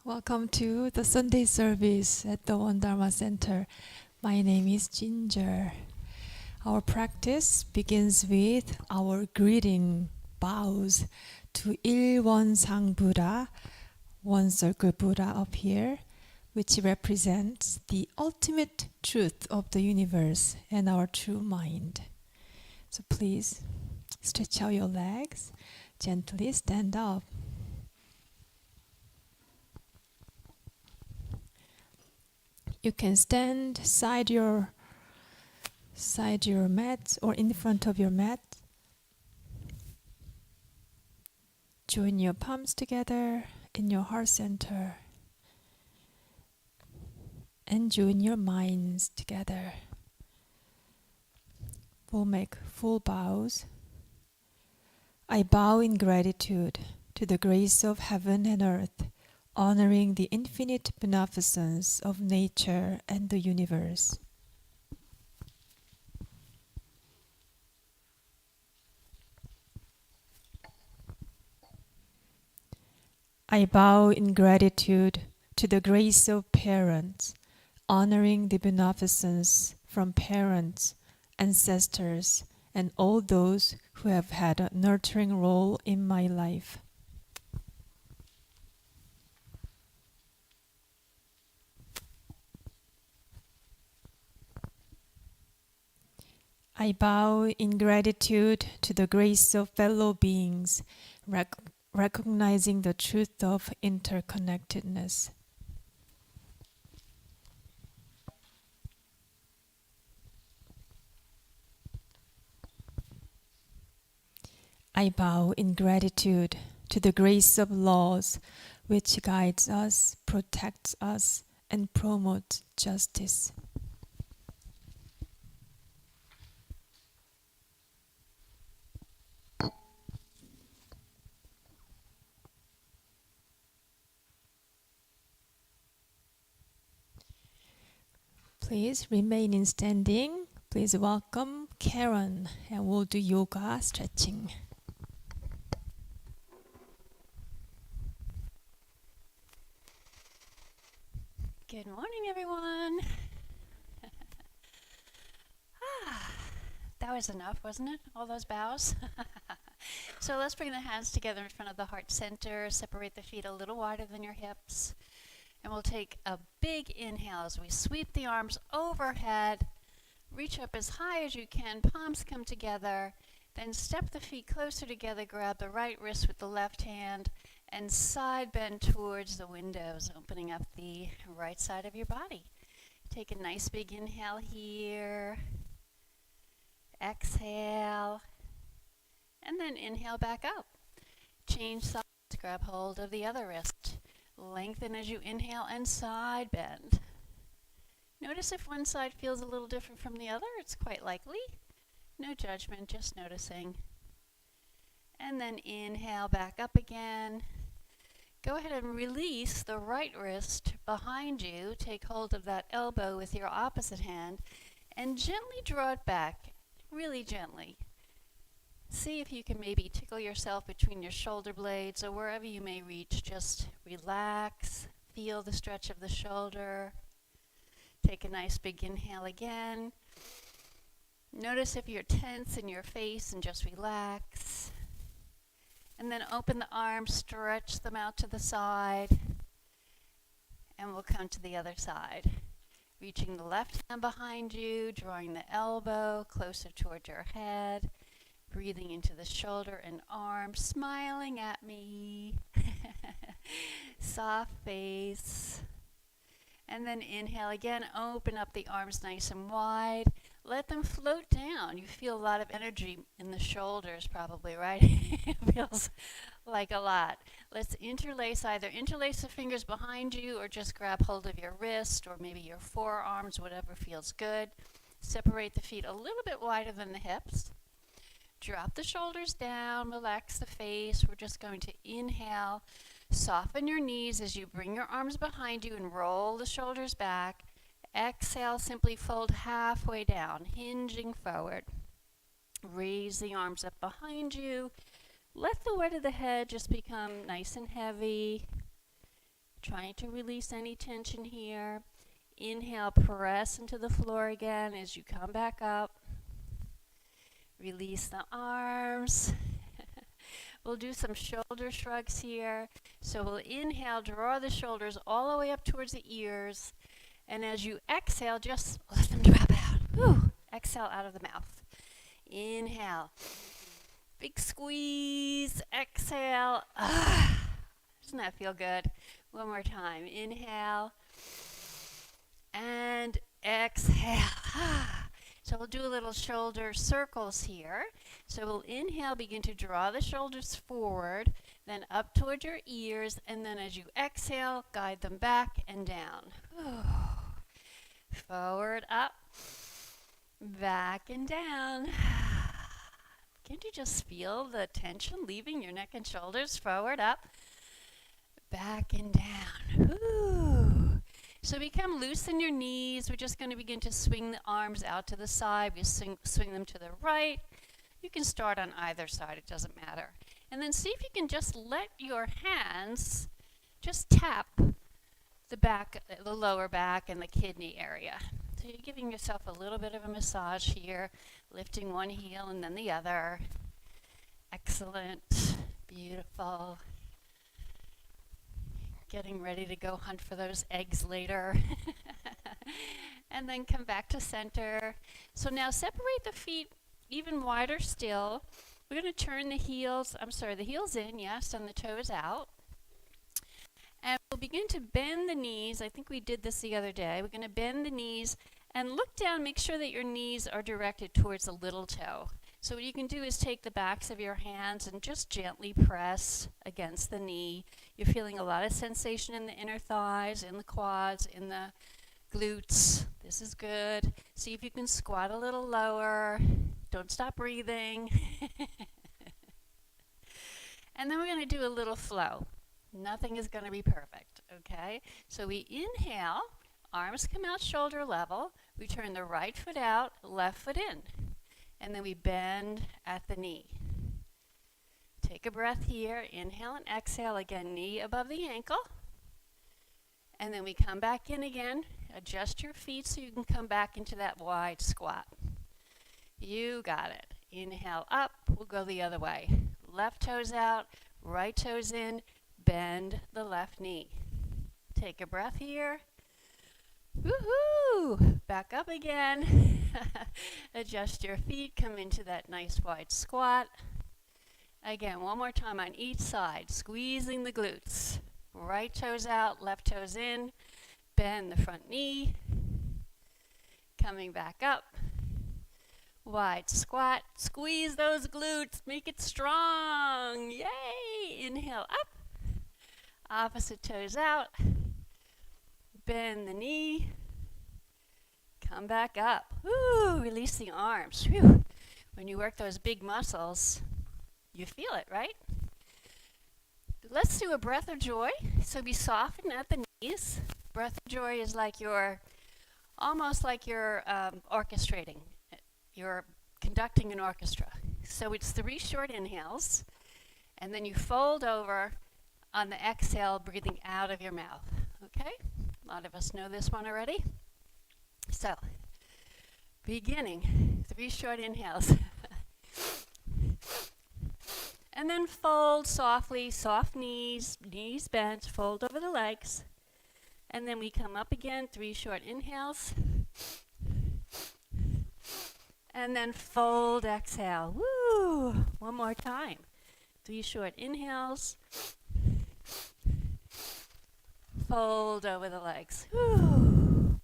Welcome to the Sunday service at the One Dharma Center. My name is Ginger. Our practice begins with our greeting bows to Ilwonsang Buddha, one circle Buddha up here, which represents the ultimate truth of the universe and our true mind. So please stretch out your legs, gently stand up. You can stand side your mat or in front of your mat. Join your palms together in your heart center and join your minds together. We'll make full bows. I bow in gratitude to the grace of heaven and earth, honoring the infinite beneficence of nature and the universe. I bow in gratitude to the grace of parents, honoring the beneficence from parents, ancestors, and all those who have had a nurturing role in my life. I bow in gratitude to the grace of fellow beings, recognizing the truth of interconnectedness. I bow in gratitude to the grace of laws which guides us, protects us, and promotes justice. Please remain in standing. Please welcome Karen, and we'll do yoga stretching. Good morning, everyone. That was enough, wasn't it? All those bows. So let's bring the hands together in front of the heart center. Separate the feet a little wider than your hips. And we'll take a big inhale as we sweep the arms overhead. Reach up as high as you can. Palms come together. Then step the feet closer together. Grab the right wrist with the left hand. And side bend towards the windows, opening up the right side of your body. Take a nice big inhale here. Exhale. And then inhale back up. Change sides. Grab hold of the other wrist. Lengthen as you inhale and side bend. Notice if one side feels a little different from the other. It's quite likely. No judgment, just noticing. And then inhale back up again. Go ahead and release the right wrist behind you. Take hold of that elbow with your opposite hand and gently draw it back, really gently. See if you can maybe tickle yourself between your shoulder blades or wherever you may reach. Just relax, feel the stretch of the shoulder. Take a nice big inhale again. Notice if you're tense in your face and just relax. And then open the arms, stretch them out to the side, and we'll come to the other side. Reaching the left hand behind you, drawing the elbow closer toward your head, breathing into the shoulder and arm, smiling at me. Soft face. And then inhale again, open up the arms nice and wide. Let them float down. You feel a lot of energy in the shoulders probably, right? It feels like a lot. Let's either interlace the fingers behind you or just grab hold of your wrist or maybe your forearms, whatever feels good. Separate the feet a little bit wider than the hips. Drop the shoulders down, relax the face. We're just going to inhale. Soften your knees as you bring your arms behind you and roll the shoulders back. Exhale, simply fold halfway down, hinging forward. Raise the arms up behind you. Let the weight of the head just become nice and heavy. Trying to release any tension here. Inhale, press into the floor again as you come back up. Release the arms. We'll do some shoulder shrugs here. So we'll inhale, draw the shoulders all the way up towards the ears. And as you exhale, just let them drop out. Whew. Exhale out of the mouth. Inhale. Big squeeze. Exhale. Doesn't that feel good? One more time. Inhale. And exhale. So we'll do a little shoulder circles here. So we'll inhale, begin to draw the shoulders forward, then up toward your ears, and then as you exhale, guide them back and down. Forward, up, back and down. Can't you just feel the tension leaving your neck and shoulders? Forward, up, back and down. So become loose in your knees. We're just going to begin to swing the arms out to the side. We swing them to the right. You can start on either side. It doesn't matter. And then see if you can just let your hands just tap the back, the lower back and the kidney area. So you're giving yourself a little bit of a massage here, lifting one heel and then the other. Excellent. Beautiful. Getting ready to go hunt for those eggs later. And then come back to center. So now separate the feet even wider still. We're going to turn the heels in, yes, and the toes out. And we'll begin to bend the knees. I think we did this the other day. We're going to bend the knees and look down, make sure that your knees are directed towards the little toe. So what you can do is take the backs of your hands and just gently press against the knee. You're feeling a lot of sensation in the inner thighs, in the quads, in the glutes. This is good. See if you can squat a little lower. Don't stop breathing. And then we're going to do a little flow. Nothing is going to be perfect, okay? So we inhale, arms come out shoulder level. We turn the right foot out, left foot in. And then we bend at the knee. Take a breath here. Inhale and exhale. Again, knee above the ankle. And then we come back in again. Adjust your feet so you can come back into that wide squat. You got it. Inhale up. We'll go the other way. Left toes out. Right toes in. Bend the left knee. Take a breath here. Woohoo! Back up again. Adjust your feet. Come into that nice wide squat. Again, one more time on each side. Squeezing the glutes. Right toes out, left toes in. Bend the front knee. Coming back up. Wide squat. Squeeze those glutes. Make it strong. Yay! Inhale up. Opposite toes out. Bend the knee. Come back up. Woo! Release the arms. Whew. When you work those big muscles, you feel it, right? Let's do a breath of joy. So be softened at the knees. Breath of joy is like almost like you're orchestrating. You're conducting an orchestra. So it's 3 short inhales, and then you fold over on the exhale, breathing out of your mouth. Okay? A lot of us know this one already. So, beginning, 3 short inhales. And then fold softly, soft knees, knees bent, fold over the legs. And then we come up again, 3 short inhales. And then fold, exhale. Woo! One more time. 3 short inhales. Fold over the legs. Whew.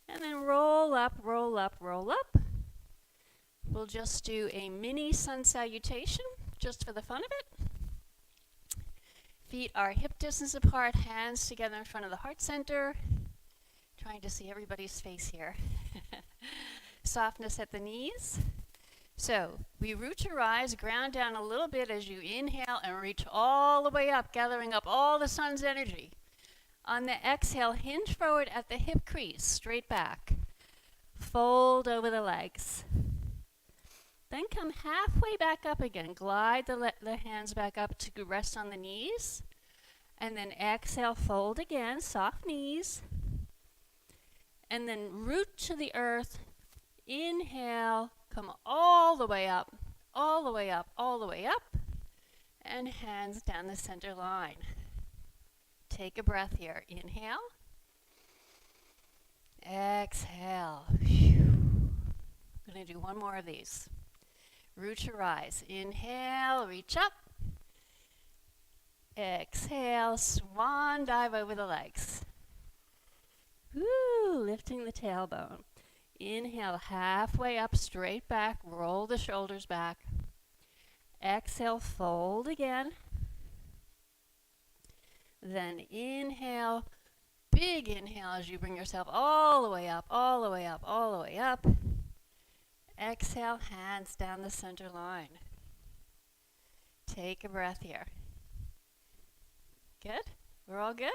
And then roll up, roll up, roll up. We'll just do a mini sun salutation, just for the fun of it. Feet are hip distance apart, hands together in front of the heart center. Trying to see everybody's face here. Softness at the knees. So we root your eyes, ground down a little bit as you inhale and reach all the way up, gathering up all the sun's energy. On the exhale, hinge forward at the hip crease, straight back. Fold over the legs. Then come halfway back up again. Glide the hands back up to rest on the knees. And then exhale, fold again, soft knees. And then root to the earth. Inhale, come all the way up, all the way up, all the way up. And hands down the center line. Take a breath here. Inhale. Exhale. I'm going to do one more of these. Root to rise. Inhale, reach up. Exhale, swan dive over the legs. Woo, lifting the tailbone. Inhale, halfway up, straight back, roll the shoulders back. Exhale, fold again. Then inhale, big inhale as you bring yourself all the way up, all the way up, all the way up. Exhale, hands down the center line. Take a breath here. Good? We're all good?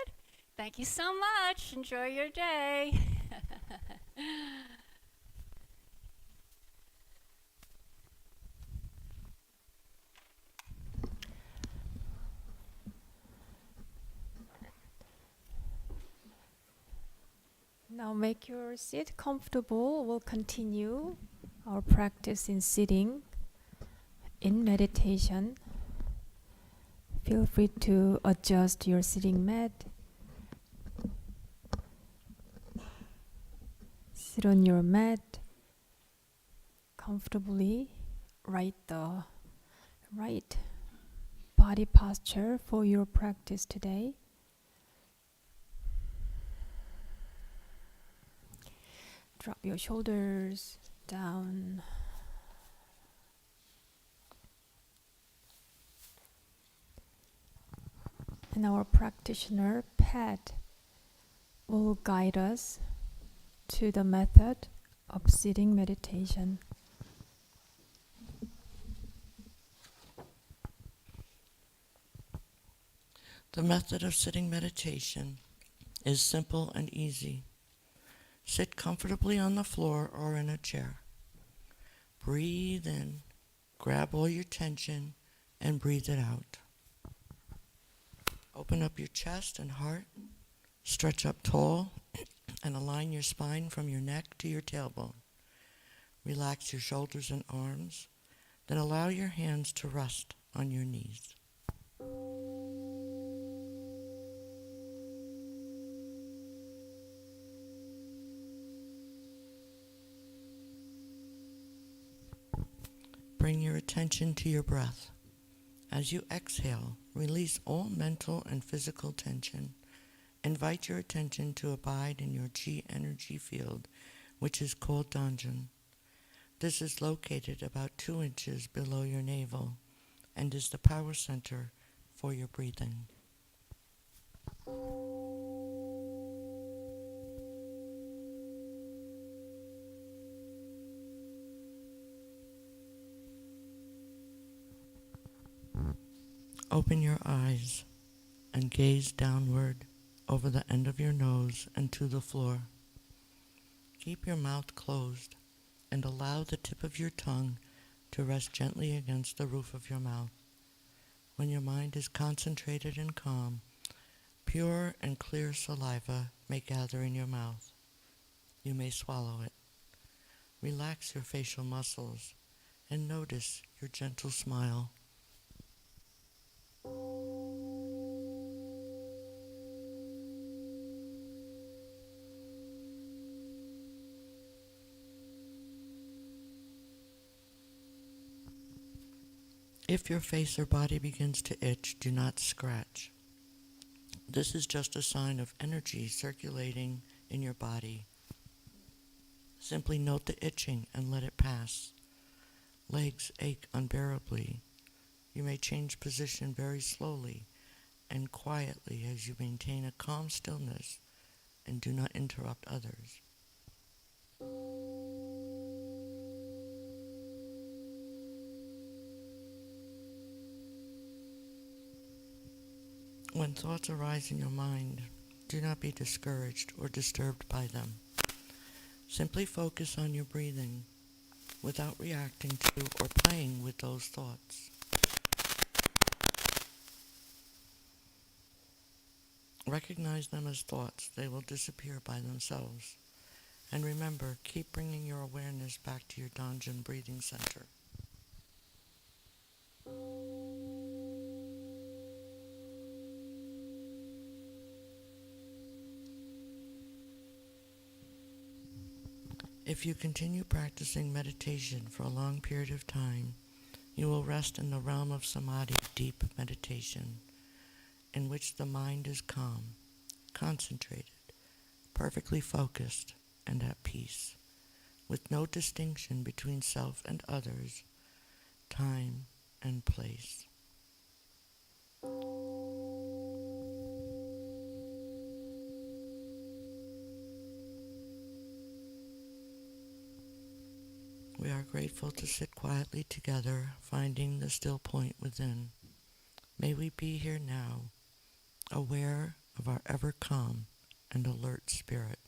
Thank you so much. Enjoy your day. Now make your seat comfortable. We'll continue our practice in sitting in meditation. Feel free to adjust your sitting mat. Sit on your mat comfortably. Write the right body posture for your practice today. Drop your shoulders down. And our practitioner, Pat, will guide us to the method of sitting meditation. The method of sitting meditation is simple and easy. Sit comfortably on the floor or in a chair. Breathe in, grab all your tension, and breathe it out. Open up your chest and heart, stretch up tall, and align your spine from your neck to your tailbone. Relax your shoulders and arms, then allow your hands to rest on your knees. Bring your attention to your breath. As you exhale, release all mental and physical tension. Invite your attention to abide in your chi energy field, which is called Danjan. This is located about 2 inches below your navel and is the power center for your breathing. Open your eyes and gaze downward over the end of your nose and to the floor. Keep your mouth closed and allow the tip of your tongue to rest gently against the roof of your mouth. When your mind is concentrated and calm, pure and clear saliva may gather in your mouth. You may swallow it. Relax your facial muscles and notice your gentle smile. If your face or body begins to itch, do not scratch. This is just a sign of energy circulating in your body. Simply note the itching and let it pass. Legs ache unbearably. You may change position very slowly and quietly as you maintain a calm stillness and do not interrupt others. When thoughts arise in your mind, do not be discouraged or disturbed by them. Simply focus on your breathing without reacting to or playing with those thoughts. Recognize them as thoughts. They will disappear by themselves. And remember, keep bringing your awareness back to your Danjin breathing center. If you continue practicing meditation for a long period of time, you will rest in the realm of samadhi, deep meditation, in which the mind is calm, concentrated, perfectly focused, and at peace, with no distinction between self and others, time and place. We are grateful to sit quietly together, finding the still point within. May we be here now, aware of our ever calm and alert spirit.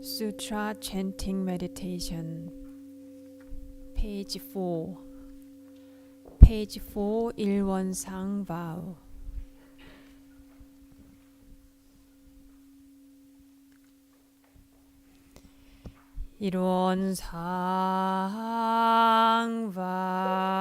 Sutra Chanting Meditation, page 4. Page 4, 일원상 vow. 일원상 vow.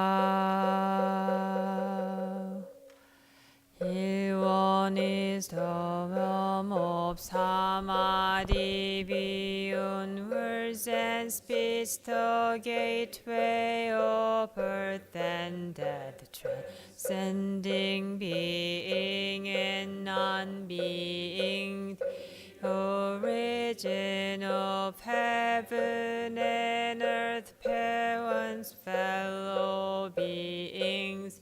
일원 is the realm of samadhi, beyond words and speech, the gateway of birth and death, transcending being and non-being, origin of heaven and earth, parents, fellow beings,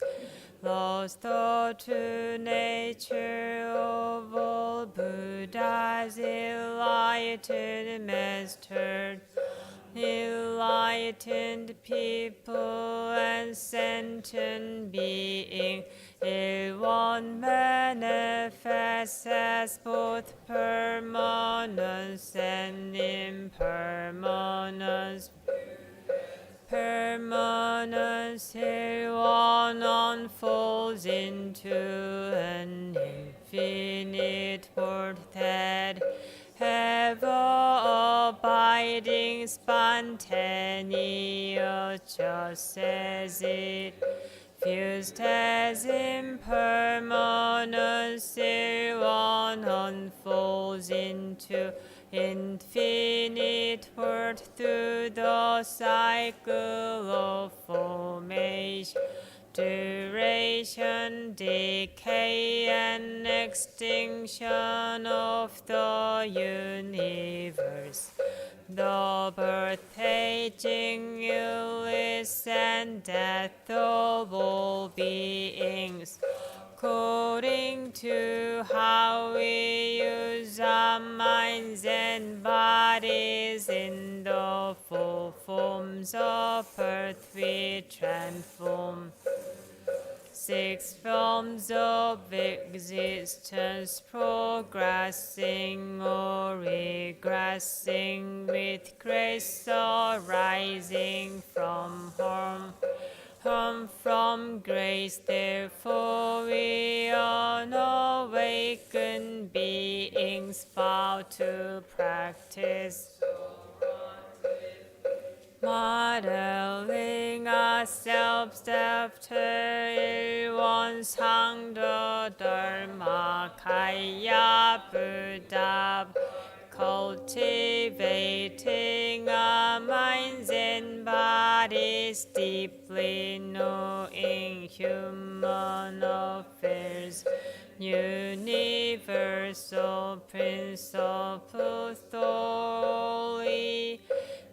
lost the true nature of all Buddhas, enlightened master, enlightened people and sentient being, one manifests as both permanence and impermanence. Permanence, one unfolds into an infinite world that ever abiding, spontaneous, just as it fused as impermanence, one unfolds into infinite world through the cycle of formation, duration, decay, and extinction of the universe. The birth, aging, illness, and death of all beings, according to how we use our minds and bodies in the four forms of earth, we transform. 6 forms of existence, progressing or regressing with grace, arising from harm from grace. Therefore we unawakened beings vow to practice modeling ourselves after one Sangha Dharma Kaya Buddha, cultivating our minds and bodies, deeply knowing human affairs, universal principles thoroughly,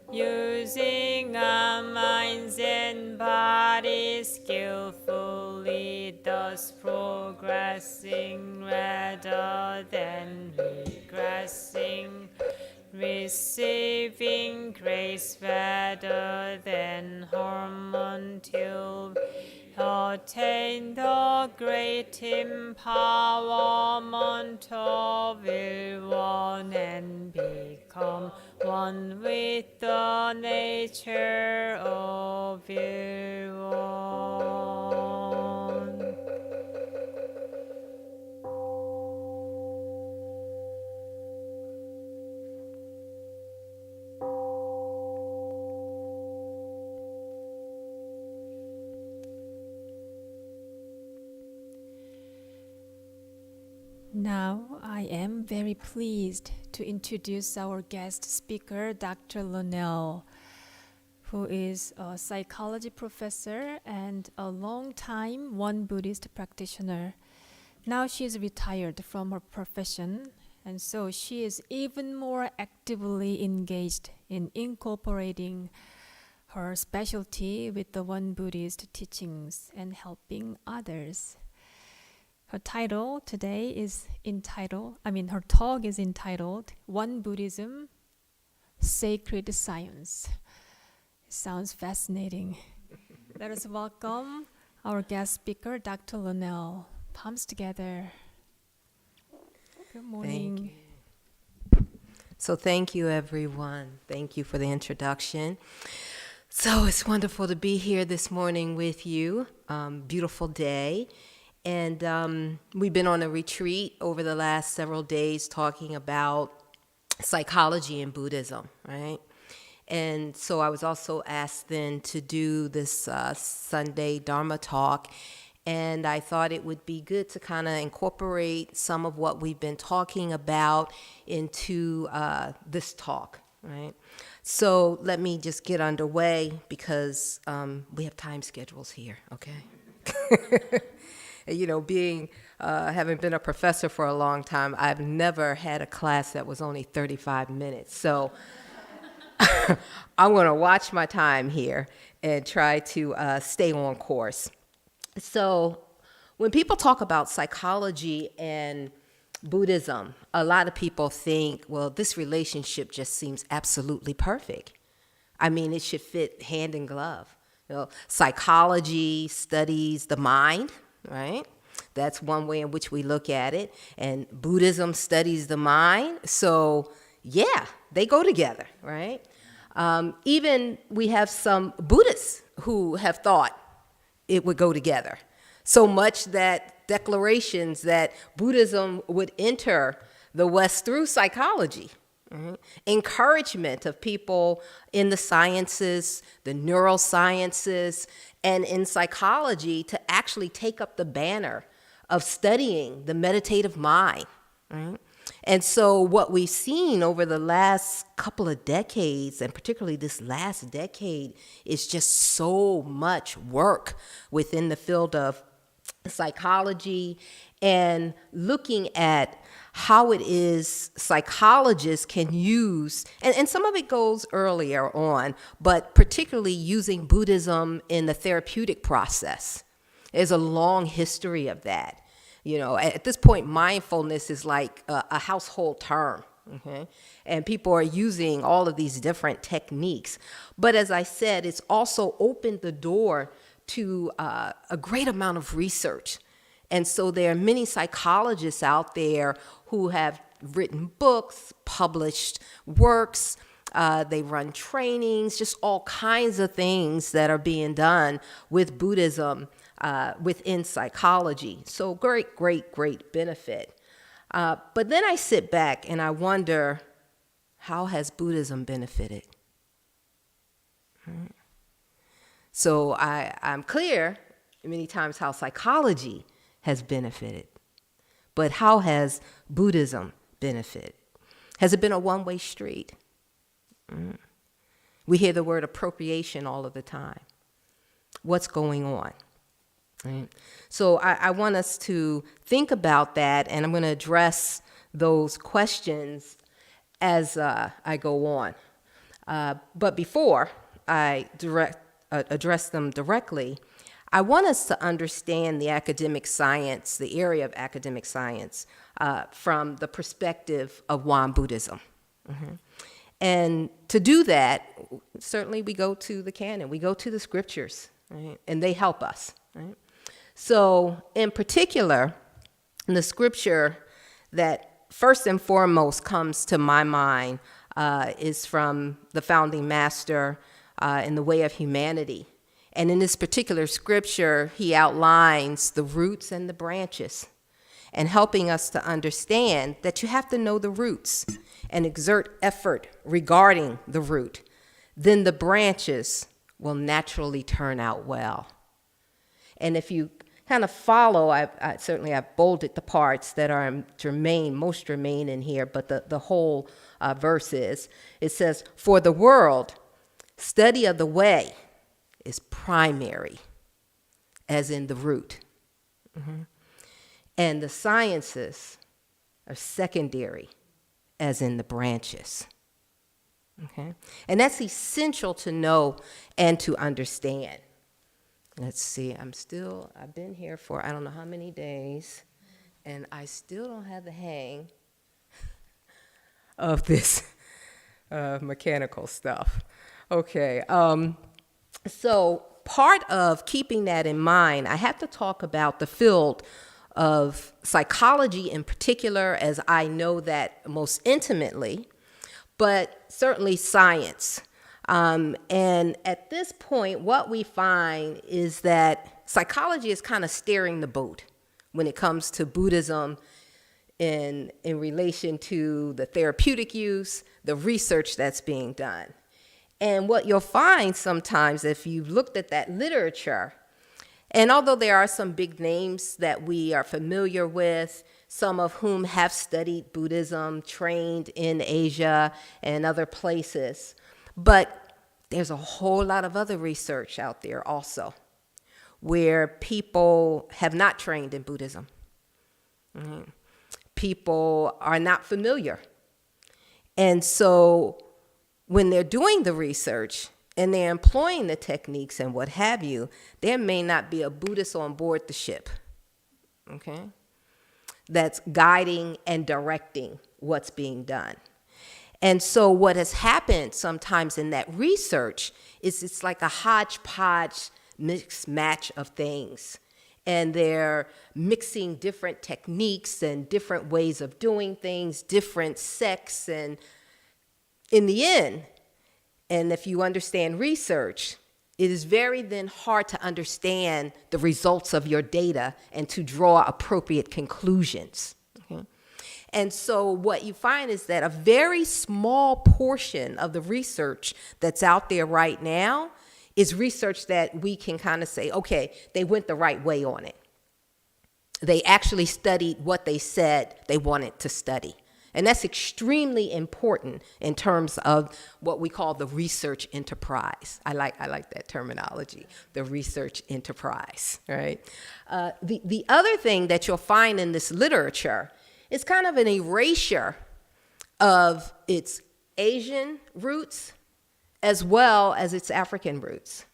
using our minds and bodies skillfully, thus progressing rather than regressing, receiving grace rather than harm, until attain the great empowerment of one and become one with the nature of one. Now I am very pleased to introduce our guest speaker, Dr. Lennell, who is a psychology professor and a long-time Won Buddhist practitioner. Now she is retired from her profession, and so she is even more actively engaged in incorporating her specialty with the Won Buddhist teachings and helping others. Her title today is her talk is entitled Won Buddhism, Sacred Science. It sounds fascinating. Let us welcome our guest speaker, Dr. Lennell. Palms together. Good morning. Thank you. So thank you, everyone. Thank you for the introduction. So it's wonderful to be here this morning with you. Beautiful day. And we've been on a retreat over the last several days talking about psychology and Buddhism, right? And so I was also asked then to do this Sunday Dharma talk. And I thought it would be good to kind of incorporate some of what we've been talking about into this talk, right? So let me just get underway because we have time schedules here, okay? You know, having been a professor for a long time, I've never had a class that was only 35 minutes. So I'm going to watch my time here and try to stay on course. So when people talk about psychology and Buddhism, a lot of people think, well, this relationship just seems absolutely perfect. I mean, it should fit hand in glove. You know, psychology studies the mind, right? That's one way in which we look at it. And Buddhism studies the mind. So, yeah, they go together, right? Even we have some Buddhists who have thought it would go together. So much that declarations that Buddhism would enter the West through psychology. Right? Encouragement of people in the sciences, the neurosciences, and in psychology to actually take up the banner of studying the meditative mind. Right? And so what we've seen over the last couple of decades, and particularly this last decade, is just so much work within the field of psychology and looking at how it is psychologists can use, and some of it goes earlier on, but particularly using Buddhism in the therapeutic process. There's a long history of that. You know, at this point, mindfulness is like a household term, okay? And people are using all of these different techniques. But as I said, it's also opened the door to a great amount of research. And so there are many psychologists out there who have written books, published works, they run trainings, just all kinds of things that are being done with Buddhism within psychology. So great benefit. But then I sit back and I wonder, how has Buddhism benefited? Right? So I'm clear many times how psychology has benefited. But how has Buddhism benefited? Has it been a one-way street? We hear the word appropriation all of the time. What's going on? Right? So I want us to think about that, and I'm going to address those questions as I go on. But before I address them directly, I want us to understand the academic science, the area of academic science, from the perspective of Won Buddhism. Mm-hmm. And to do that, certainly we go to the canon, we go to the scriptures, right? And they help us. Right? So in particular, the scripture that first and foremost comes to my mind is from the founding master in the Way of Humanity. And in this particular scripture, he outlines the roots and the branches, and helping us to understand that you have to know the roots and exert effort regarding the root. Then the branches will naturally turn out well. And if you kind of follow, I've bolded the parts that are most germane in here, but the whole verse is, it says, for the world, study of the way is primary, as in the root. Mm-hmm. And the sciences are secondary, as in the branches. Okay? And that's essential to know and to understand. Let's see, I've been here for I don't know how many days, and I still don't have the hang of this mechanical stuff. Okay, so part of keeping that in mind, I have to talk about the field of psychology in particular, as I know that most intimately, but certainly science. And at this point, what we find is that psychology is kind of steering the boat when it comes to Buddhism in relation to the therapeutic use, the research that's being done. And what you'll find sometimes if you've looked at that literature, and although there are some big names that we are familiar with, some of whom have studied Buddhism, trained in Asia and other places, but there's a whole lot of other research out there also where people have not trained in Buddhism. Mm-hmm. People are not familiar. And so when they're doing the research and they're employing the techniques and what have you, there may not be a Buddhist on board the ship, okay, that's guiding and directing what's being done. And so what has happened sometimes in that research is it's like a hodgepodge mixed match of things. And they're mixing different techniques and different ways of doing things, different sects. And in the end, and if you understand research, it is very then hard to understand the results of your data and to draw appropriate conclusions. Okay? And so what you find is that a very small portion of the research that's out there right now is research that we can kind of say, okay, they went the right way on it. They actually studied what they said they wanted to study. And that's extremely important in terms of what we call the research enterprise. I like that terminology, the research enterprise, right? The other thing that you'll find in this literature is kind of an erasure of its Asian roots as well as its African roots.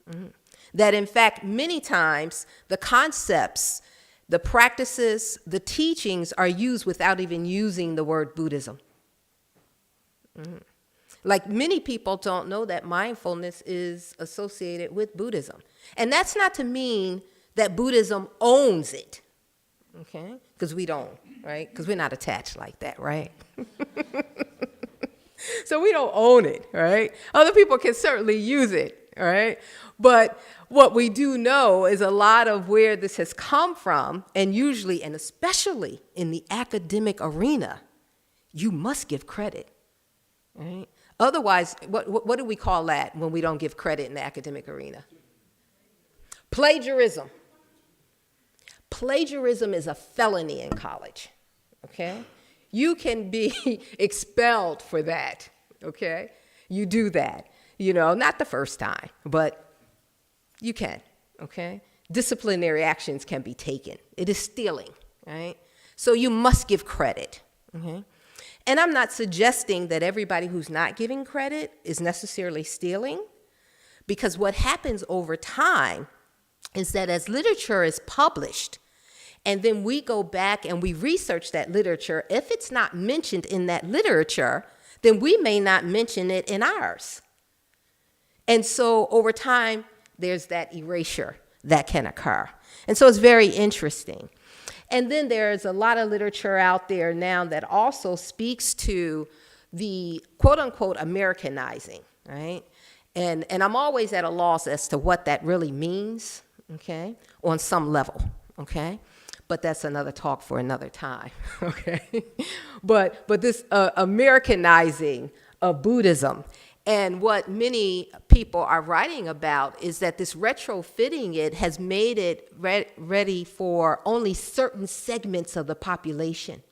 Mm-hmm. That in fact, many times the concepts, the practices, the teachings are used without even using the word Buddhism. Mm-hmm. Like many people don't know that mindfulness is associated with Buddhism. And that's not to mean that Buddhism owns it, okay? Because we don't, right? Because we're not attached like that, right? So we don't own it, right? Other people can certainly use it, right? But what we do know is a lot of where this has come from, and usually and especially in the academic arena, you must give credit, right? Otherwise, what do we call that when we don't give credit in the academic arena? Plagiarism. Plagiarism is a felony in college, okay? You can be expelled for that, okay? You do that, not the first time, but you can, okay? Disciplinary actions can be taken. It is stealing, right? So you must give credit, okay? And I'm not suggesting that everybody who's not giving credit is necessarily stealing, because what happens over time is that as literature is published, and then we go back and we research that literature, if it's not mentioned in that literature, then we may not mention it in ours. And so over time, there's that erasure that can occur. And so it's very interesting. And then there's a lot of literature out there now that also speaks to the quote unquote Americanizing, right? And I'm always at a loss as to what that really means, okay, on some level, okay? But that's another talk for another time, okay? But this Americanizing of Buddhism, and what many people are writing about is that this retrofitting it has made it ready for only certain segments of the population.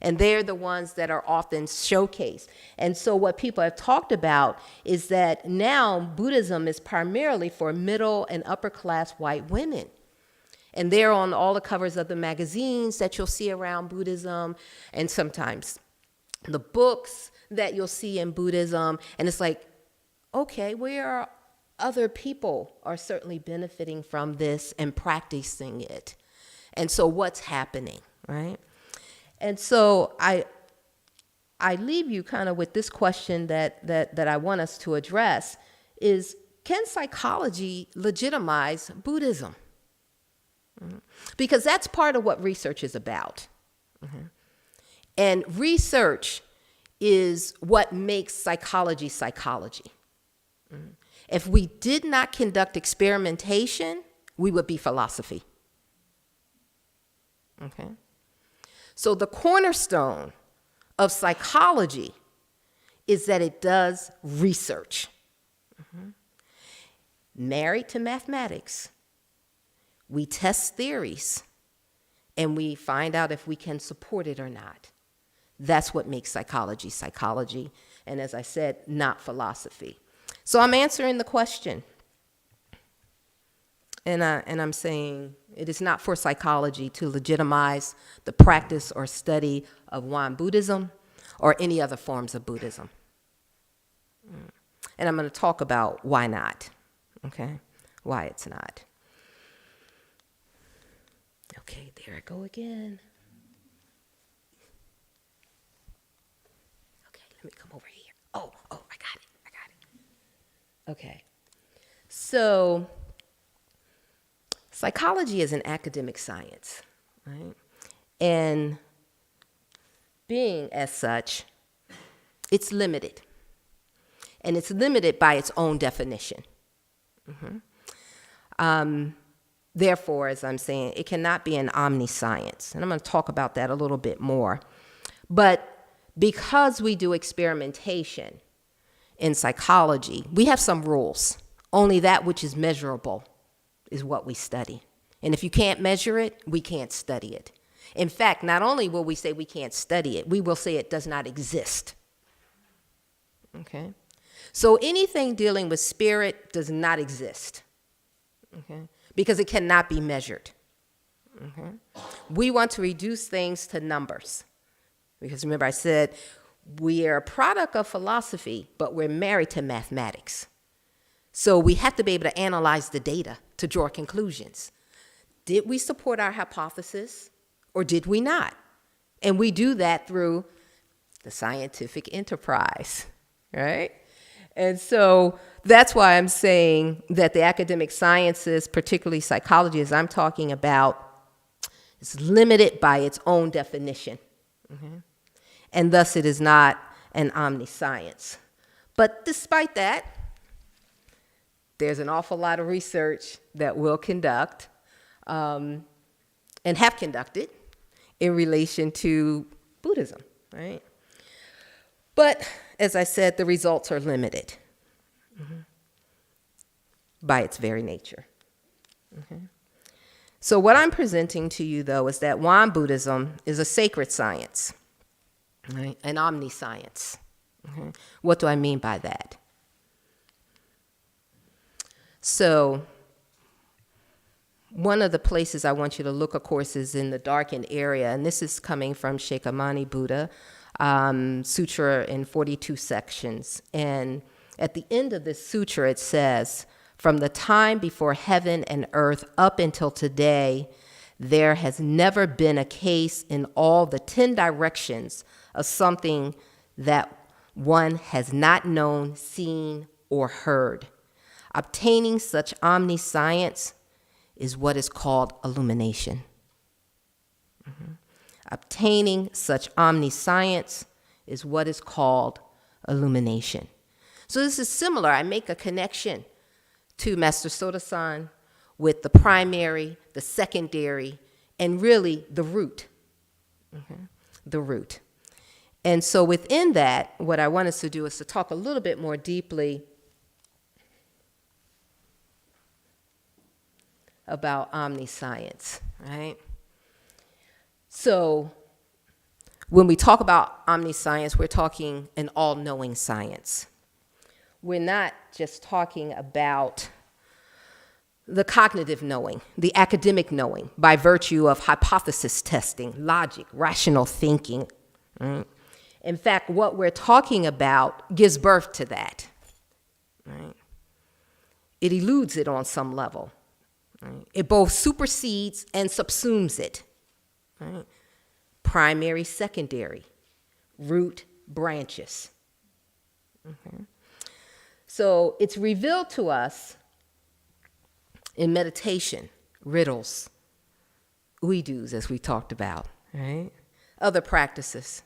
And they're the ones that are often showcased. And so what people have talked about is that now Buddhism is primarily for middle and upper class white women. And they're on all the covers of the magazines that you'll see around Buddhism, and sometimes the books that you'll see in Buddhism. And it's like, okay, where other people are certainly benefiting from this and practicing it. And so what's happening, right? And so I leave you kind of with this question that I want us to address is, can psychology legitimize Buddhism? Because that's part of what research is about. And research is what makes psychology psychology. If we did not conduct experimentation, we would be philosophy. Okay? So the cornerstone of psychology is that it does research. Married to mathematics, we test theories and we find out if we can support it or not. That's what makes psychology psychology, and as I said, not philosophy. So I'm answering the question, and I'm saying it is not for psychology to legitimize the practice or study of Won Buddhism or any other forms of Buddhism. And I'm going to talk about why not, okay? Why it's not. Okay, there I go again. Okay, let me come over here. Oh, I got it. Okay. So, psychology is an academic science, right? And being as such, it's limited. And it's limited by its own definition. Therefore, as I'm saying, it cannot be an omniscience. And I'm going to talk about that a little bit more. But because we do experimentation in psychology, we have some rules. Only that which is measurable is what we study. And if you can't measure it, we can't study it. In fact, not only will we say we can't study it, we will say it does not exist. Okay? So anything dealing with spirit does not exist. Okay? Because it cannot be measured. Okay? We want to reduce things to numbers. Because remember I said, we are a product of philosophy, but we're married to mathematics. So we have to be able to analyze the data to draw conclusions. Did we support our hypothesis or did we not? And we do that through the scientific enterprise, right? And so that's why I'm saying that the academic sciences, particularly psychology, as I'm talking about, is limited by its own definition. And thus it is not an omniscience. But despite that, there's an awful lot of research that we'll conduct and have conducted in relation to Buddhism, right? But as I said, the results are limited by its very nature. So what I'm presenting to you, though, is that Won Buddhism is a sacred science. Right? An omniscience. What do I mean by that? So, one of the places I want you to look, of course, is in the darkened area, and this is coming from Shakyamuni Buddha, sutra in 42 sections. And at the end of this sutra, it says, "From the time before heaven and earth up until today, there has never been a case in all the 10 directions of something that one has not known, seen, or heard. Obtaining such omniscience is what is called illumination." Obtaining such omniscience is what is called illumination. So this is similar. I make a connection to Master Soda-san with the primary, the secondary, and really the root. The root. And so within that, what I want us to do is to talk a little bit more deeply about omniscience, right? So when we talk about omniscience, we're talking an all-knowing science. We're not just talking about the cognitive knowing, the academic knowing, by virtue of hypothesis testing, logic, rational thinking. Right? In fact, what we're talking about gives birth to that. Right? It eludes it on some level. Right? It both supersedes and subsumes it. Right? Primary, secondary, root, branches. So it's revealed to us in meditation, riddles, uidus, as we talked about, right? Other practices.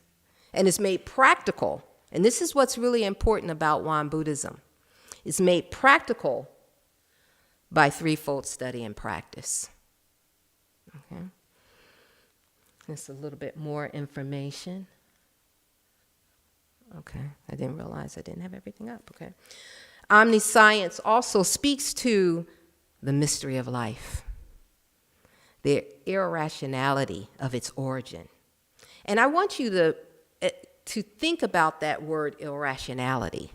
And it's made practical. And this is what's really important about Won Buddhism. It's made practical by threefold study and practice. Okay. Just a little bit more information. Okay, I didn't realize I didn't have everything up. Okay. Omniscience also speaks to the mystery of life, the irrationality of its origin. And I want you to think about that word irrationality,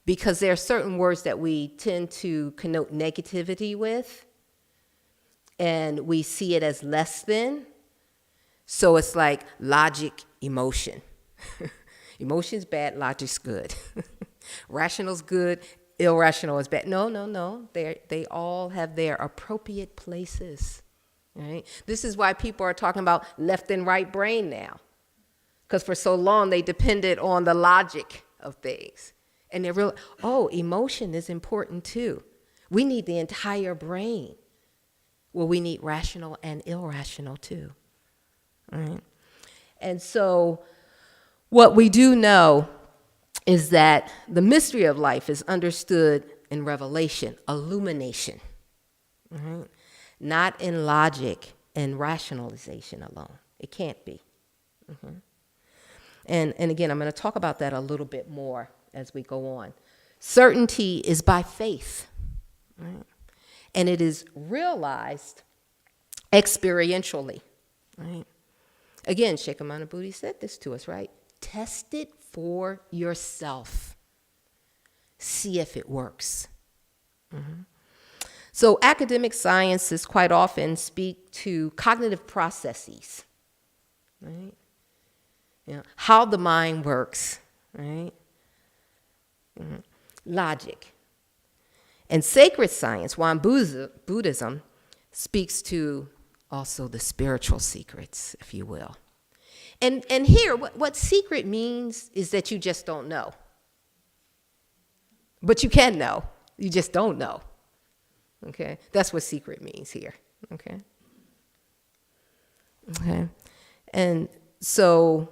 because there are certain words that we tend to connote negativity with, and we see it as less than. So it's like logic, emotion. Emotion's bad, logic's good. Rational's good, irrational is bad. No. They all have their appropriate places. Right? This is why people are talking about left and right brain now. Because for so long they depended on the logic of things. And they're real, emotion is important too. We need the entire brain. Well, we need rational and irrational too. All right? And so what we do know is that the mystery of life is understood in revelation, illumination, right? Not in logic and rationalization alone. It can't be. Mm-hmm. And again, I'm going to talk about that a little bit more as we go on. Certainty is by faith, right? And it is realized experientially, right? Again, Sheikh Amanabudi said this to us, right? Test it for yourself. See if it works. Mm-hmm. So academic sciences quite often speak to cognitive processes, right? How the mind works, right? Mm-hmm. Logic. And sacred science, Won Buddhism, speaks to also the spiritual secrets, if you will. And here, what secret means is that you just don't know. But you can know. You just don't know. Okay? That's what secret means here. Okay? Okay. And so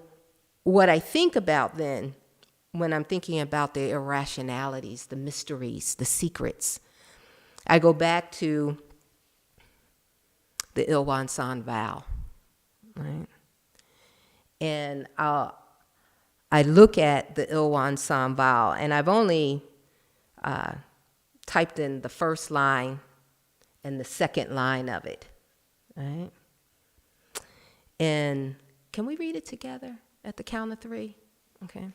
what I think about then, when I'm thinking about the irrationalities, the mysteries, the secrets, I go back to the Ilwan San vow, right? And I look at the Ilwan San vow, and I've only typed in the first line and the second line of it, right? And can we read it together at the count of three? Okay.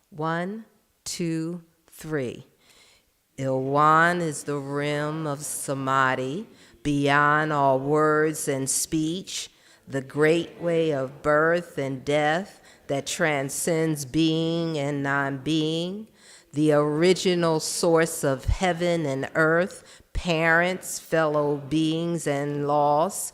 1, 2, 3. Ilwan is the rim of samadhi, beyond all words and speech, the great way of birth and death that transcends being and non-being, the original source of heaven and earth, parents, fellow beings, and laws,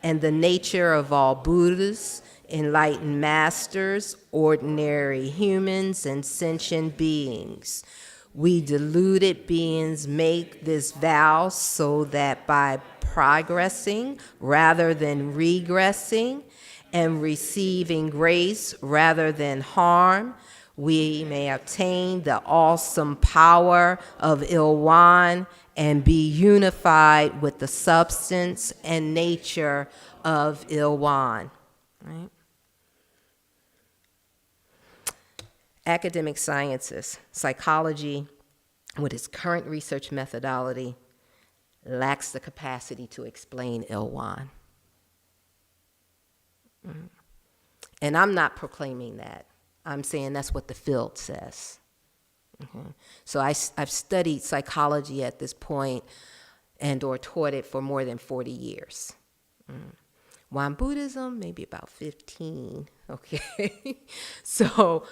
and the nature of all Buddhas, enlightened masters, ordinary humans, and sentient beings. We deluded beings make this vow so that by progressing rather than regressing and receiving grace rather than harm, we may obtain the awesome power of Ilwan and be unified with the substance and nature of Ilwan. Right? Academic sciences, psychology, with its current research methodology, lacks the capacity to explain Ilwan. And I'm not proclaiming that. I'm saying that's what the field says. Okay. So I've studied psychology at this point and or taught it for more than 40 years. Won Buddhism, maybe about 15, okay? So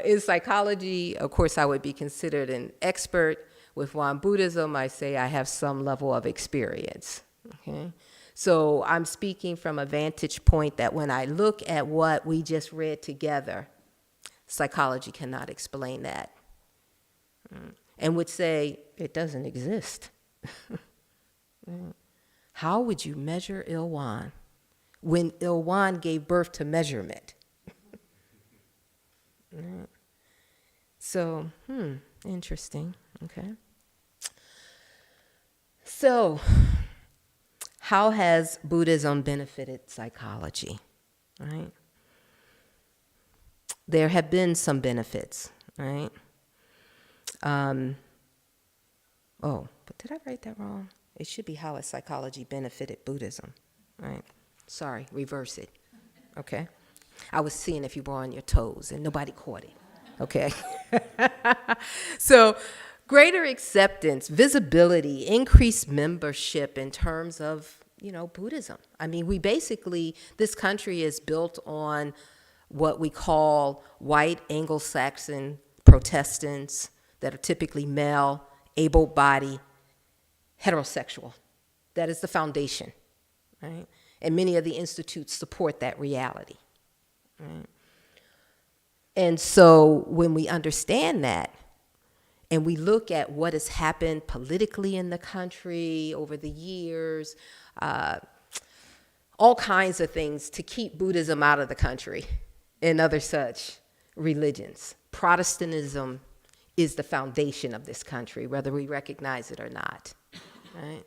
in psychology, of course, I would be considered an expert. With Won Buddhism, I say I have some level of experience, okay? So I'm speaking from a vantage point that when I look at what we just read together, psychology cannot explain that. And would say it doesn't exist. How would you measure Ilwan? when Ilwan gave birth to measurement. Right. So, interesting. Okay. So, how has Buddhism benefited psychology? Right. There have been some benefits, right? But did I write that wrong? It should be how has psychology benefited Buddhism, right? Sorry, reverse it, okay? I was seeing if you were on your toes and nobody caught it, okay? So, greater acceptance, visibility, increased membership in terms of, Buddhism. I mean, this country is built on what we call white Anglo-Saxon Protestants that are typically male, able-bodied, heterosexual. That is the foundation, right? And many of the institutes support that reality, right? And so when we understand that, and we look at what has happened politically in the country over the years, all kinds of things to keep Buddhism out of the country and other such religions. Protestantism is the foundation of this country, whether we recognize it or not, right?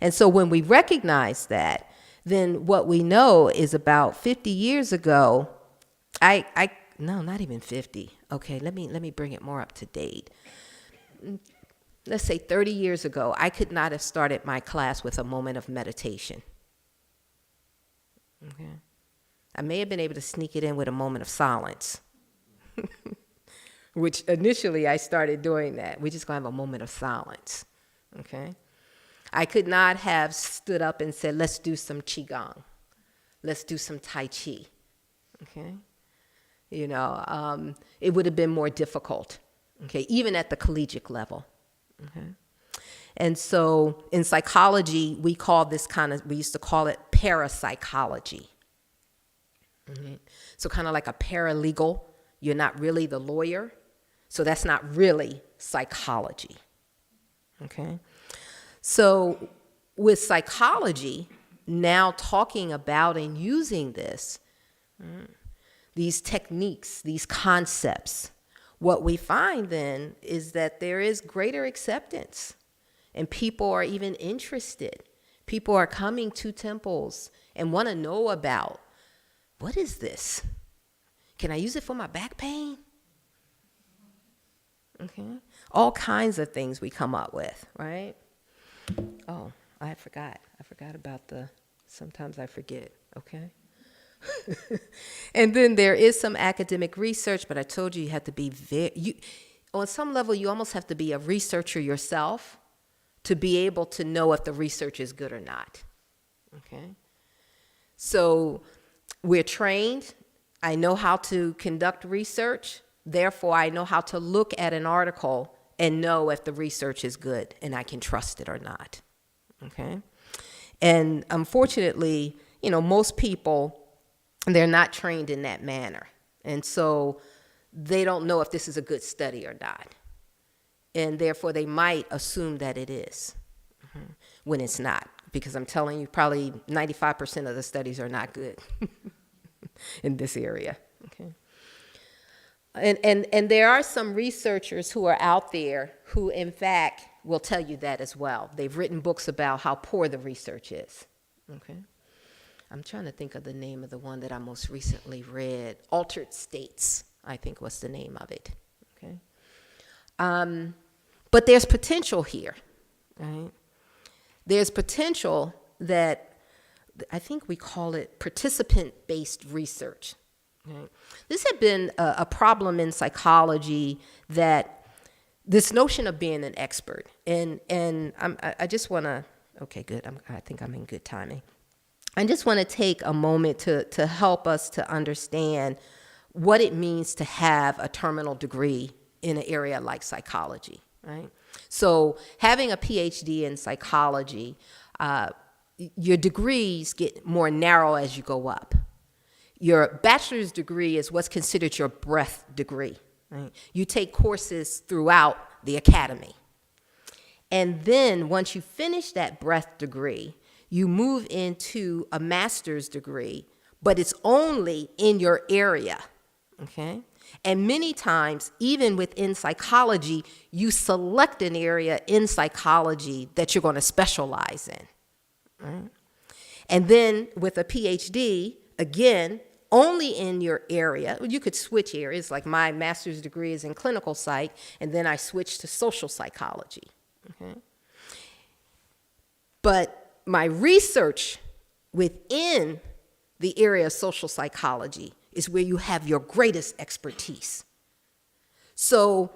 And so when we recognize that, then what we know is about 50 years ago, no, not even 50. Okay, let me bring it more up to date. Let's say 30 years ago, I could not have started my class with a moment of meditation. Okay. I may have been able to sneak it in with a moment of silence, which initially I started doing that. We're just going to have a moment of silence, okay? I could not have stood up and said, let's do some Qigong. Let's do some Tai Chi, okay? It would have been more difficult, okay, even at the collegiate level, okay? And so in psychology, we used to call it parapsychology. Mm-hmm. So kind of like a paralegal, you're not really the lawyer, so that's not really psychology, okay? So with psychology, now talking about and using this, these techniques, these concepts, what we find then is that there is greater acceptance and people are even interested. People are coming to temples and want to know about, what is this? Can I use it for my back pain? Okay. All kinds of things we come up with, right? Oh, I forgot about sometimes I forget, okay? And then there is some academic research, but I told you have to be on some level, you almost have to be a researcher yourself to be able to know if the research is good or not, okay? So we're trained. I know how to conduct research. Therefore, I know how to look at an article and know if the research is good and I can trust it or not, okay? And unfortunately, most people, they're not trained in that manner. And so they don't know if this is a good study or not. And therefore, they might assume that it is when it's not. Because I'm telling you, probably 95% of the studies are not good in this area. Okay. And there are some researchers who are out there who, in fact, will tell you that as well. They've written books about how poor the research is. Okay. I'm trying to think of the name of the one that I most recently read. Altered States, I think was the name of it. Okay. But there's potential here, right? There's potential that I think we call it participant-based research. Right? This had been a problem in psychology, that this notion of being an expert, and I just want to, okay, good, I think I'm in good timing. I just want to take a moment to help us to understand what it means to have a terminal degree in an area like psychology, right? So having a PhD in psychology, your degrees get more narrow as you go up. Your bachelor's degree is what's considered your breadth degree, right? You take courses throughout the academy. And then once you finish that breadth degree, you move into a master's degree, but it's only in your area, okay? And many times, even within psychology, you select an area in psychology that you're going to specialize in, right? And then with a PhD, again, only in your area. You could switch areas, like my master's degree is in clinical psych, and then I switched to social psychology, okay? But my research within the area of social psychology is where you have your greatest expertise. So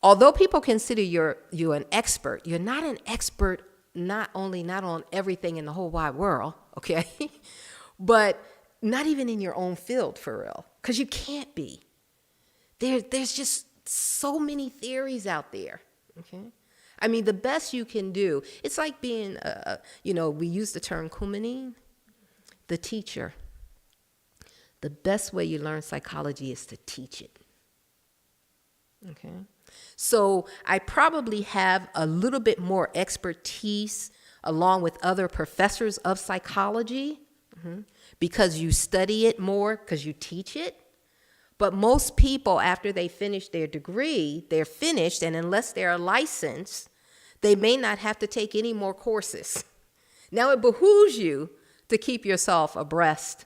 although people consider you an expert, you're not an expert not on everything in the whole wide world, okay? But not even in your own field, for real, because you can't be. There's just so many theories out there, okay? I mean, the best you can do, it's like being, we use the term kumanin, the teacher. The best way you learn psychology is to teach it, okay? So I probably have a little bit more expertise along with other professors of psychology, because you study it more, because you teach it. But most people, after they finish their degree, they're finished, and unless they're licensed, they may not have to take any more courses. Now, it behooves you to keep yourself abreast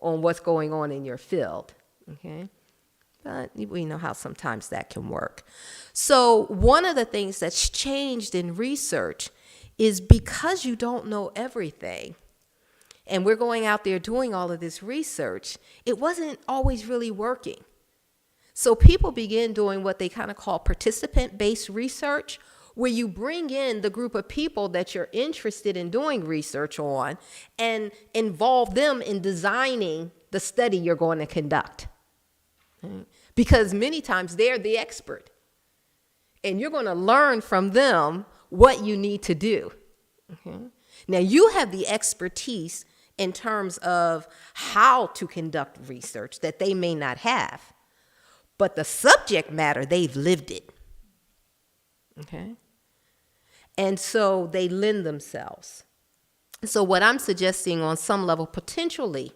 on what's going on in your field, okay? But we know how sometimes that can work. So one of the things that's changed in research is because you don't know everything, and we're going out there doing all of this research, it wasn't always really working. So people begin doing what they kind of call participant-based research, where you bring in the group of people that you're interested in doing research on and involve them in designing the study you're going to conduct. Right? Because many times they're the expert, and you're going to learn from them what you need to do. Okay? Now, you have the expertise in terms of how to conduct research that they may not have, but the subject matter, they've lived it. Okay? And so they lend themselves. So what I'm suggesting on some level, potentially,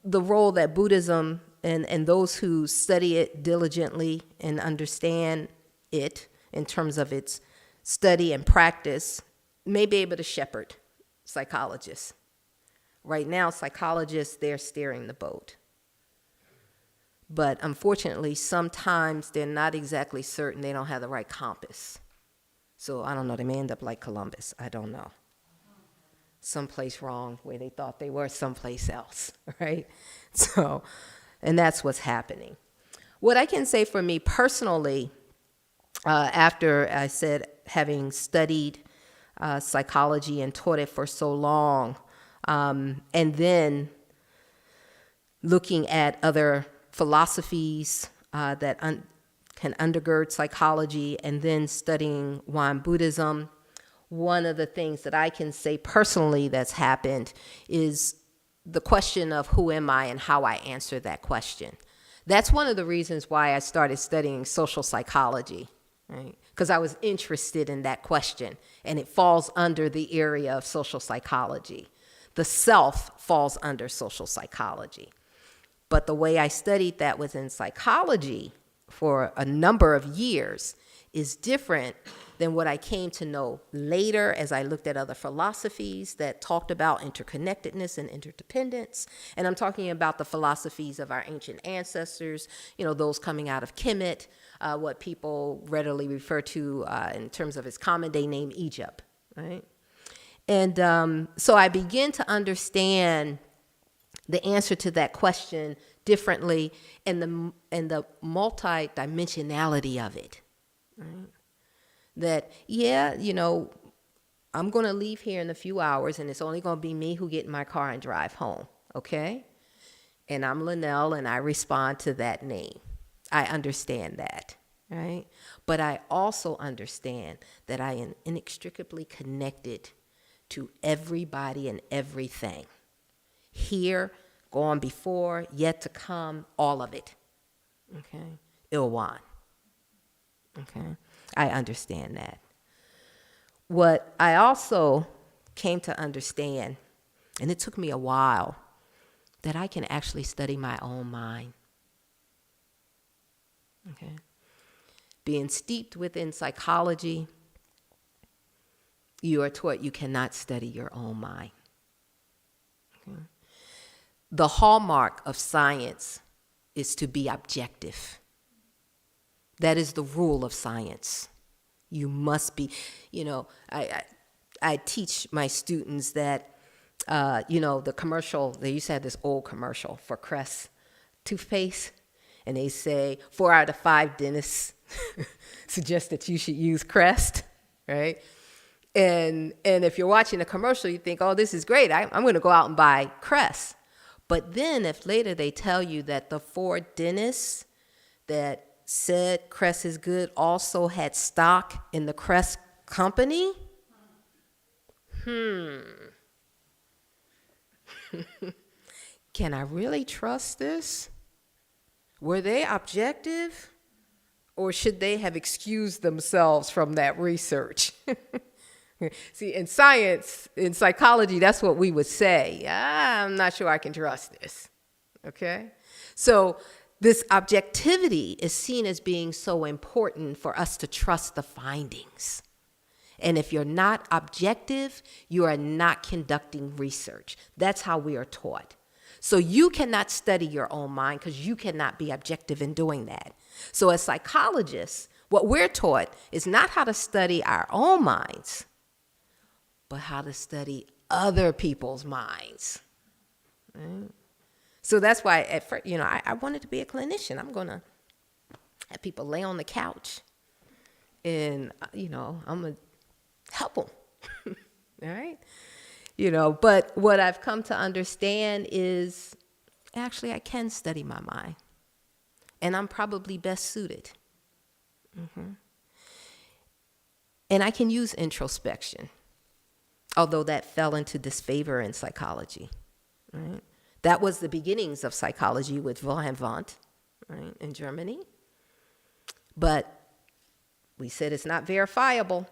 the role that Buddhism and those who study it diligently and understand it in terms of its study and practice may be able to shepherd psychologists. Right now, psychologists, they're steering the boat. But unfortunately, sometimes they're not exactly certain, they don't have the right compass. So I don't know, they may end up like Columbus, I don't know. Someplace wrong where they thought they were someplace else, right? So, and that's what's happening. What I can say for me personally, after I said having studied psychology and taught it for so long, and then looking at other philosophies that can undergird psychology, and then studying Wan Buddhism, one of the things that I can say personally that's happened is the question of who am I and how I answer that question. That's one of the reasons why I started studying social psychology, right? Because I was interested in that question, and it falls under the area of social psychology. The self falls under social psychology. But the way I studied that within psychology for a number of years is different than what I came to know later as I looked at other philosophies that talked about interconnectedness and interdependence. And I'm talking about the philosophies of our ancient ancestors, those coming out of Kemet, what people readily refer to in terms of its common day name, Egypt, right? And so I begin to understand the answer to that question differently and the multi-dimensionality of it, right? That, I'm going to leave here in a few hours, and it's only going to be me who get in my car and drive home, okay? And I'm Lennell, and I respond to that name. I understand that, right? But I also understand that I am inextricably connected to everybody and everything. Here, gone before, yet to come, all of it, okay? Ilwan, okay? I understand that. What I also came to understand, and it took me a while, that I can actually study my own mind. Okay. Being steeped within psychology, you are taught you cannot study your own mind. Okay. The hallmark of science is to be objective. That is the rule of science. You must be, I teach my students that, the commercial, they used to have this old commercial for Crest toothpaste, and they say 4 out of 5 dentists suggest that you should use Crest, right? And if you're watching a commercial, you think, oh, this is great. I'm going to go out and buy Crest. But then if later they tell you that the 4 dentists that said Crest is good also had stock in the Crest company, can I really trust this? Were they objective? Or should they have excused themselves from that research? See, in science, in psychology, that's what we would say. I'm not sure I can trust this. Okay? So this objectivity is seen as being so important for us to trust the findings. And if you're not objective, you are not conducting research. That's how we are taught. So you cannot study your own mind because you cannot be objective in doing that. So as psychologists, what we're taught is not how to study our own minds, but how to study other people's minds. Right? So that's why at first, I wanted to be a clinician. I'm going to have people lay on the couch and, I'm going to help them. All right? But what I've come to understand is actually I can study my mind. And I'm probably best suited. And I can use introspection, although that fell into disfavor in psychology. Right? That was the beginnings of psychology with Wilhelm Wundt, right, in Germany. But we said it's not verifiable.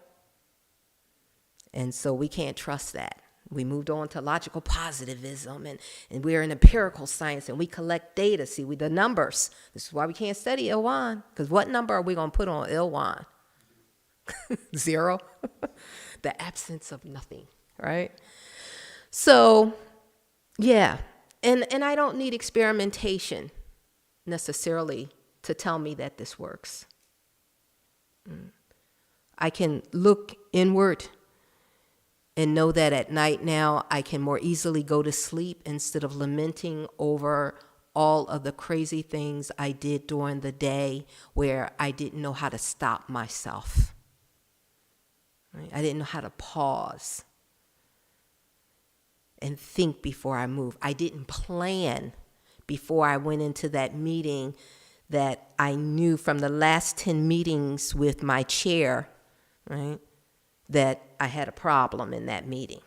And so we can't trust that. We moved on to logical positivism, and we're in empirical science, and we collect data. See, the numbers. This is why we can't study Ilwan, because what number are we going to put on Ilwan? 0? The absence of nothing, right? So, yeah. And I don't need experimentation necessarily to tell me that this works. I can look inward and know that at night now I can more easily go to sleep instead of lamenting over all of the crazy things I did during the day where I didn't know how to stop myself. Right? I didn't know how to pause and think before I move. I didn't plan before I went into that meeting that I knew from the last 10 meetings with my chair, right, that I had a problem in that meeting.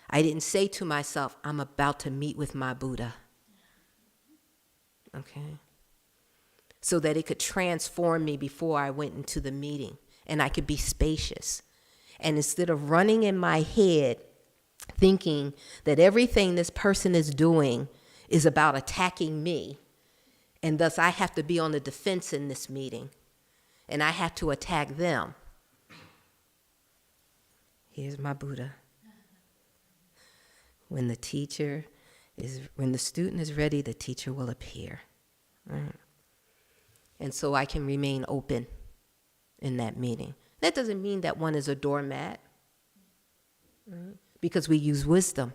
I didn't say to myself, I'm about to meet with my Buddha. Okay? So that it could transform me before I went into the meeting and I could be spacious. And instead of running in my head thinking that everything this person is doing is about attacking me, and thus I have to be on the defense in this meeting, and I have to attack them. Here's my Buddha. When the student is ready, the teacher will appear. Right? And so I can remain open in that meeting. That doesn't mean that one is a doormat, right? Because we use wisdom.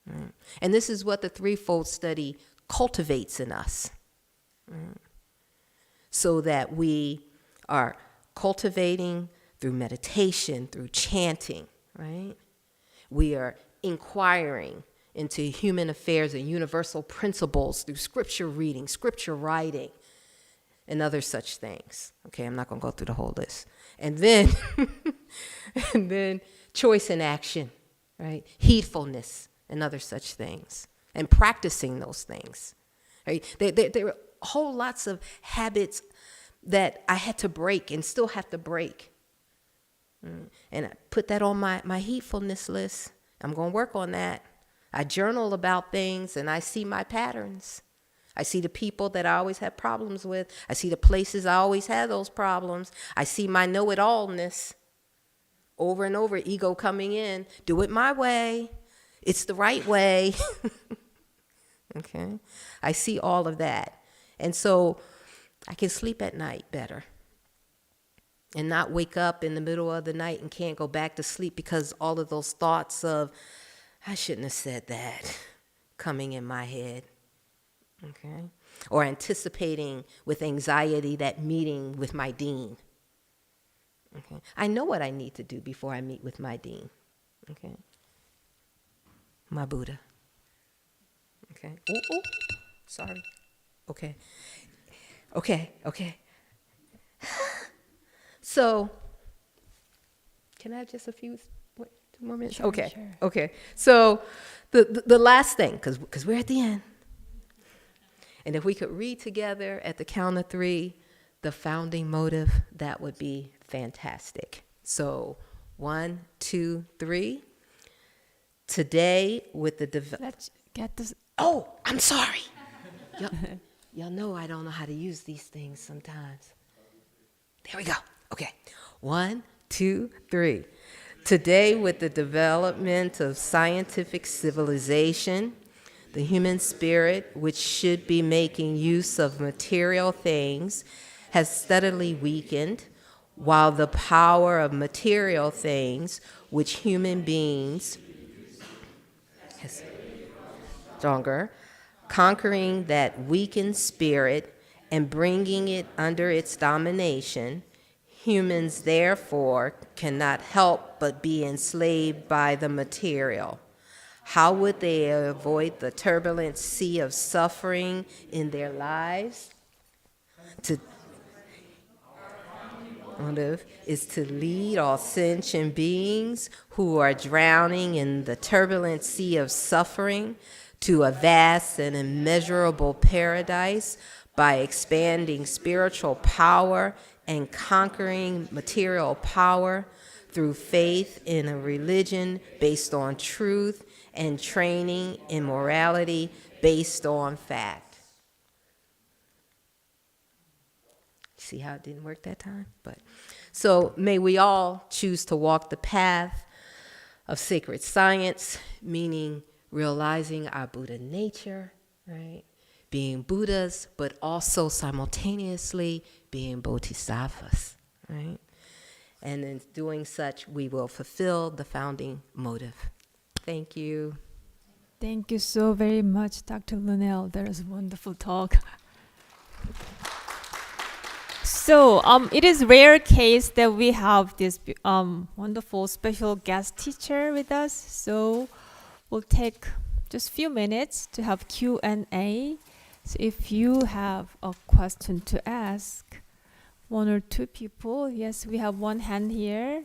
Right? And this is what the threefold study cultivates in us. Right? So that we are cultivating through meditation, through chanting, right? We are inquiring into human affairs and universal principles through scripture reading, scripture writing, and other such things. Okay, I'm not going to go through the whole list. And then, and then choice and action, right? Heedfulness and other such things, and practicing those things. Right? There are whole lots of habits that I had to break and still have to break And I put that on my heedfulness list. I'm going to work on that. I journal about things and I see my patterns. I see the people that I always have problems with. I see the places I always had those problems. I see my know-it-allness over and over, ego coming in. Do it my way. It's the right way. Okay? I see all of that. And so I can sleep at night better and not wake up in the middle of the night and can't go back to sleep because all of those thoughts of, I shouldn't have said that, coming in my head. Okay? Or anticipating with anxiety that meeting with my dean. Okay? I know what I need to do before I meet with my dean. Okay? My Buddha. Okay? Oh, sorry. Okay. So, can I have just a few, 2 more minutes? Sure, okay. sure. Okay. So, the last thing, because we're at the end. And if we could read together at the count of 3, the founding motive, that would be fantastic. So, 1, 2, 3. Today, with the Let's get this. Oh, I'm sorry. Y'all know I don't know how to use these things sometimes. There we go. Okay. 1, 2, 3. Today, with the development of scientific civilization, the human spirit, which should be making use of material things, has steadily weakened, while the power of material things, which human beings has stronger, conquering that weakened spirit and bringing it under its domination, humans therefore cannot help but be enslaved by the material. How would they avoid the turbulent sea of suffering in their lives? Motive is to lead all sentient beings who are drowning in the turbulent sea of suffering to a vast and immeasurable paradise by expanding spiritual power and conquering material power through faith in a religion based on truth and training in morality based on fact. See how it didn't work that time? But so may we all choose to walk the path of sacred science, meaning realizing our Buddha nature, right? Being Buddhas, but also simultaneously being bodhisattvas, right? And in doing such, we will fulfill the founding motive. Thank you. Thank you so very much, Dr. Lennell. That was a wonderful talk. So, it is rare case that we have this wonderful special guest teacher with us. So, we'll take just a few minutes to have Q&A. So, if you have a question to ask, 1 or 2 people. Yes, we have one hand here. Has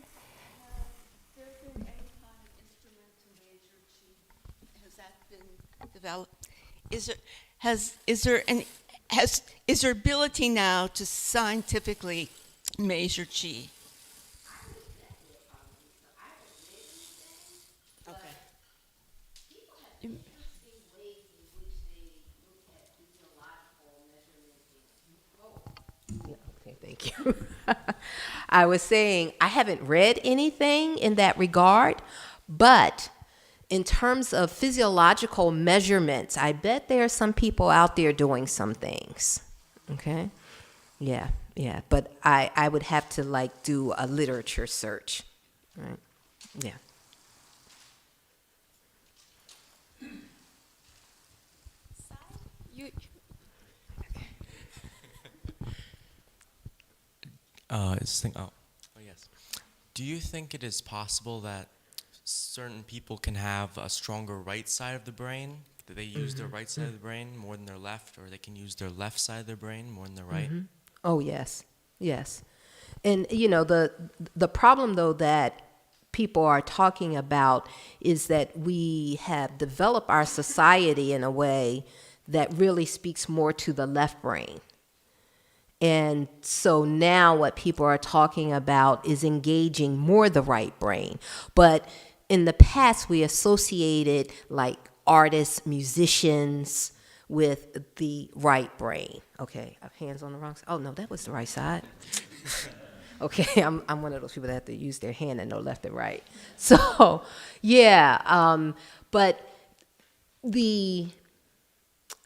there been any kind of instrument to measure chi? Has that been developed? Is there ability now to scientifically measure chi? Okay. Okay, thank you. I was saying I haven't read anything in that regard, but in terms of physiological measurements, I bet there are some people out there doing some things. Okay? Yeah. But I would have to do a literature search. Right? Yeah. Yes. Do you think it is possible that certain people can have a stronger right side of the brain? That they use their right side of the brain more than their left, or they can use their left side of their brain more than their right? Oh, yes. And, the problem, though, that people are talking about is that we have developed our society in a way that really speaks more to the left brain. And so now what people are talking about is engaging more the right brain. But in the past, we associated like artists, musicians with the right brain. Okay, I have hands on the wrong side. Oh, no, that was the right side. Okay, I'm one of those people that have to use their hand and know left and right. So, yeah, but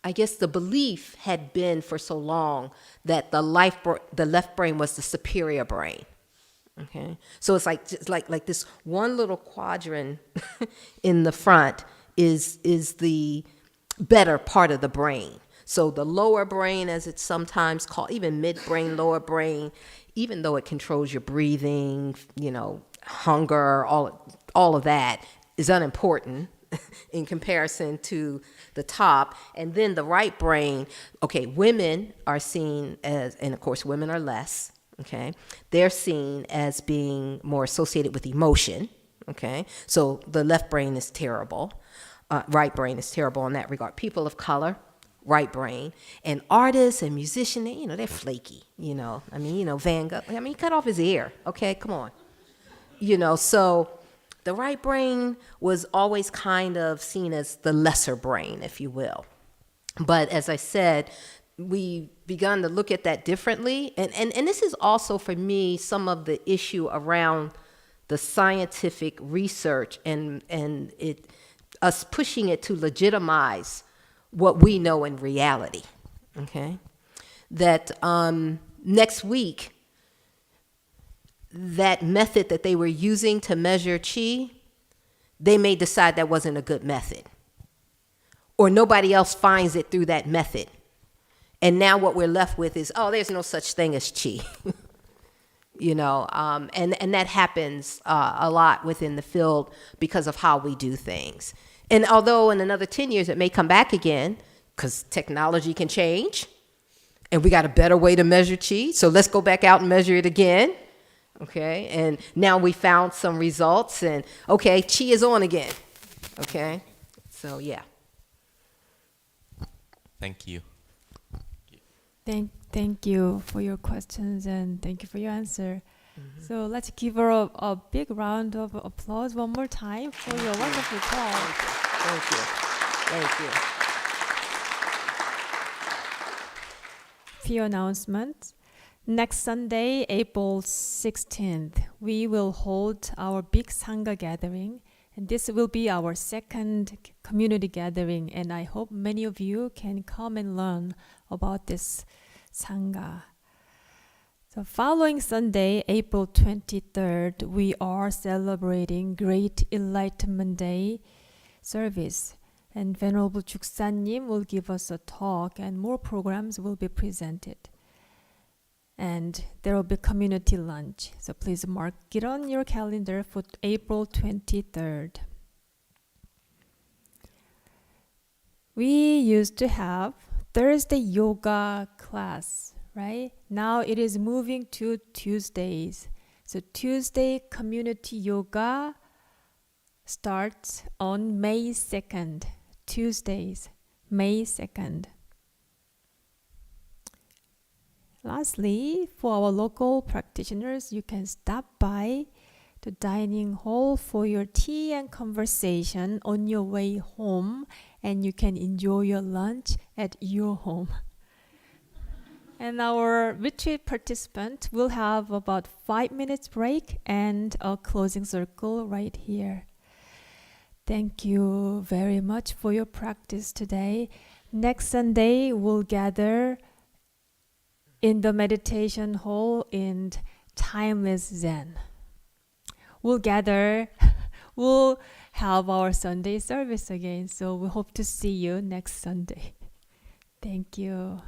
I guess the belief had been for so long that the left brain was the superior brain. Okay, so it's like just like this one little quadrant in the front is the better part of the brain. So the lower brain, as it's sometimes called, even midbrain, lower brain, even though it controls your breathing, hunger, all of that is unimportant in comparison to the top. And then the right brain, okay, women are seen as, and of course women are less, okay, they're seen as being more associated with emotion, okay, so the left brain is terrible, right brain is terrible in that regard. People of color, right brain, and artists and musicians, they're flaky, Van Gogh, he cut off his ear, okay, come on, so the right brain was always kind of seen as the lesser brain, if you will. But as I said, we begun to look at that differently. And this is also, for me, some of the issue around the scientific research and us pushing it to legitimize what we know in reality, okay? That next week, that method that they were using to measure chi, they may decide that wasn't a good method. Or nobody else finds it through that method. And now what we're left with is, there's no such thing as chi. And that happens a lot within the field because of how we do things. And although in another 10 years it may come back again, because technology can change, and we got a better way to measure chi, so let's go back out and measure it again. Okay, and now we found some results, and okay, chi is on again. Okay, so yeah. Thank you. Thank you for your questions and thank you for your answer. Mm-hmm. So let's give her a big round of applause one more time for your wonderful talk. Thank you. Thank you. Few announcements. Next Sunday, April 16th, we will hold our big Sangha gathering. And this will be our second community gathering. And I hope many of you can come and learn about this Sangha. So following Sunday, April 23rd, we are celebrating Great Enlightenment Day service. And Venerable Juksa님 will give us a talk and more programs will be presented. And there will be community lunch. So please mark it on your calendar for April 23rd. We used to have Thursday yoga class, right? Now it is moving to Tuesdays. So Tuesday community yoga starts on May 2nd. Tuesdays, May 2nd. Lastly, for our local practitioners, you can stop by the dining hall for your tea and conversation on your way home, and you can enjoy your lunch at your home. And our retreat participant will have about 5 minutes break and a closing circle right here. Thank you very much for your practice today. Next Sunday, we'll gather in the meditation hall in Timeless Zen. We'll have our Sunday service again. So we hope to see you next Sunday. Thank you.